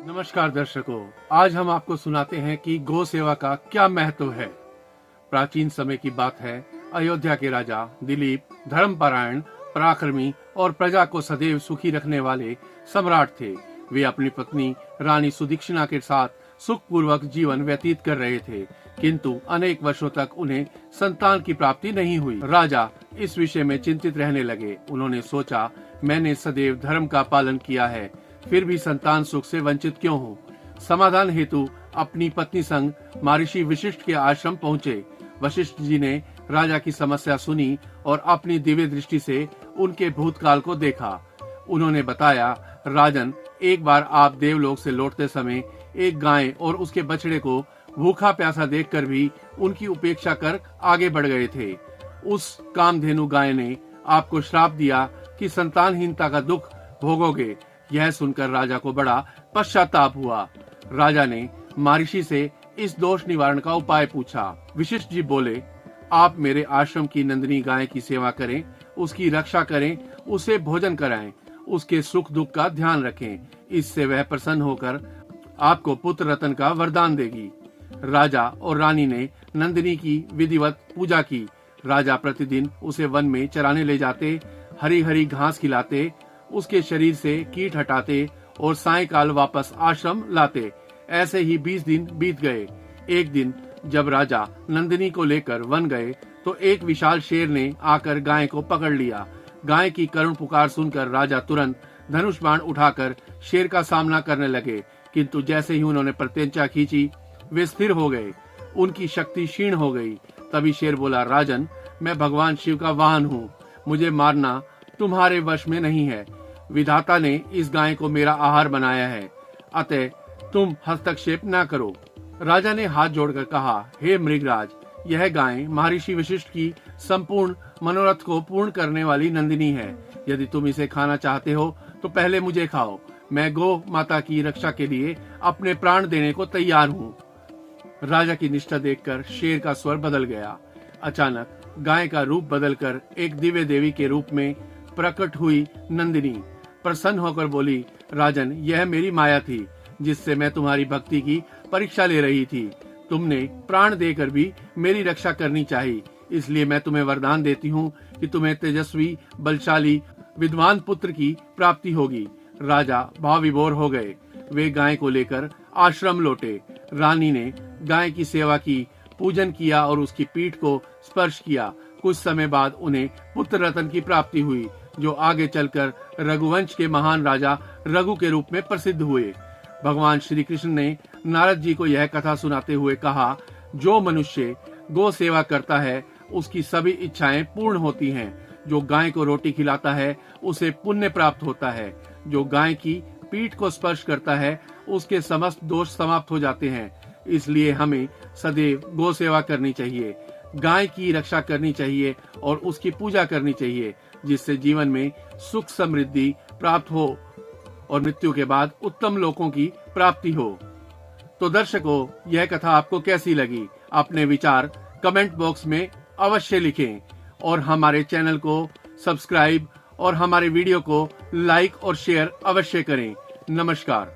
नमस्कार दर्शकों, आज हम आपको सुनाते हैं कि गौ सेवा का क्या महत्व है। प्राचीन समय की बात है। अयोध्या के राजा दिलीप धर्मपरायण, पराक्रमी और प्रजा को सदैव सुखी रखने वाले सम्राट थे। वे अपनी पत्नी रानी सुदीक्षिणा के साथ सुखपूर्वक जीवन व्यतीत कर रहे थे, किंतु अनेक वर्षों तक उन्हें संतान की प्राप्ति नहीं हुई। राजा इस विषय में चिंतित रहने लगे। उन्होंने सोचा, मैंने सदैव धर्म का पालन किया है, फिर भी संतान सुख से वंचित क्यों हूँ। समाधान हेतु अपनी पत्नी संग महर्षि वशिष्ठ के आश्रम पहुँचे। वशिष्ठ जी ने राजा की समस्या सुनी और अपनी दिव्य दृष्टि से उनके भूतकाल को देखा। उन्होंने बताया, राजन, एक बार आप देवलोक से लौटते समय एक गाय और उसके बछड़े को भूखा प्यासा देखकर भी उनकी उपेक्षा कर आगे बढ़ गए थे। उस कामधेनु गाय ने आपको श्राप दिया कि संतानहीनता का दुख भोगोगे। यह सुनकर राजा को बड़ा पश्चाताप हुआ। राजा ने महर्षि से इस दोष निवारण का उपाय पूछा। वशिष्ठ जी बोले, आप मेरे आश्रम की नंदिनी गाय की सेवा करें, उसकी रक्षा करें, उसे भोजन कराएं, उसके सुख दुख का ध्यान रखें। इससे वह प्रसन्न होकर आपको पुत्र रत्न का वरदान देगी। राजा और रानी ने नंदिनी की विधिवत पूजा की। राजा प्रतिदिन उसे वन में चराने ले जाते, हरी हरी घास खिलाते, उसके शरीर से कीट हटाते और सायंकाल वापस आश्रम लाते। ऐसे ही 20 दिन बीत गए। एक दिन जब राजा नंदिनी को लेकर वन गए तो एक विशाल शेर ने आकर गाय को पकड़ लिया। गाय की करुण पुकार सुनकर राजा तुरंत धनुष बाण उठाकर शेर का सामना करने लगे, किंतु जैसे ही उन्होंने प्रत्यंचा खींची, वे स्थिर हो गए। उनकी शक्ति क्षीण हो गई। तभी शेर बोला, राजन, मैं भगवान शिव का वाहन हूँ, मुझे मारना तुम्हारे वश में नहीं है। विधाता ने इस गाय को मेरा आहार बनाया है, अतः तुम हस्तक्षेप न करो। राजा ने हाथ जोड़कर कहा, हे मृगराज, यह गाय महर्षि वशिष्ठ की संपूर्ण मनोरथ को पूर्ण करने वाली नंदिनी है। यदि तुम इसे खाना चाहते हो तो पहले मुझे खाओ। मैं गौ माता की रक्षा के लिए अपने प्राण देने को तैयार हूँ। राजा की निष्ठा देखकर शेर का स्वर बदल गया। अचानक गाय का रूप बदलकर एक दिव्य देवी के रूप में प्रकट हुई नंदिनी प्रसन्न होकर बोली, राजन, यह मेरी माया थी, जिससे मैं तुम्हारी भक्ति की परीक्षा ले रही थी। तुमने प्राण देकर भी मेरी रक्षा करनी चाहिए, इसलिए मैं तुम्हें वरदान देती हूँ कि तुम्हें तेजस्वी, बलशाली, विद्वान पुत्र की प्राप्ति होगी। राजा भाव विभोर हो गए। वे गाय को लेकर आश्रम लौटे। रानी ने गाय की सेवा की, पूजन किया और उसकी पीठ को स्पर्श किया। कुछ समय बाद उन्हें पुत्र रत्न की प्राप्ति हुई, जो आगे चलकर रघुवंश के महान राजा रघु के रूप में प्रसिद्ध हुए। भगवान श्री कृष्ण ने नारद जी को यह कथा सुनाते हुए कहा, जो मनुष्य गौ सेवा करता है उसकी सभी इच्छाएं पूर्ण होती हैं। जो गाय को रोटी खिलाता है उसे पुण्य प्राप्त होता है। जो गाय की पीठ को स्पर्श करता है उसके समस्त दोष समाप्त हो जाते हैं। इसलिए हमें सदैव गौ सेवा करनी चाहिए, गाय की रक्षा करनी चाहिए और उसकी पूजा करनी चाहिए, जिससे जीवन में सुख समृद्धि प्राप्त हो और मृत्यु के बाद उत्तम लोकों की प्राप्ति हो। तो दर्शकों, यह कथा आपको कैसी लगी? अपने विचार कमेंट बॉक्स में अवश्य लिखें और हमारे चैनल को सब्सक्राइब और हमारे वीडियो को लाइक और शेयर अवश्य करें। नमस्कार।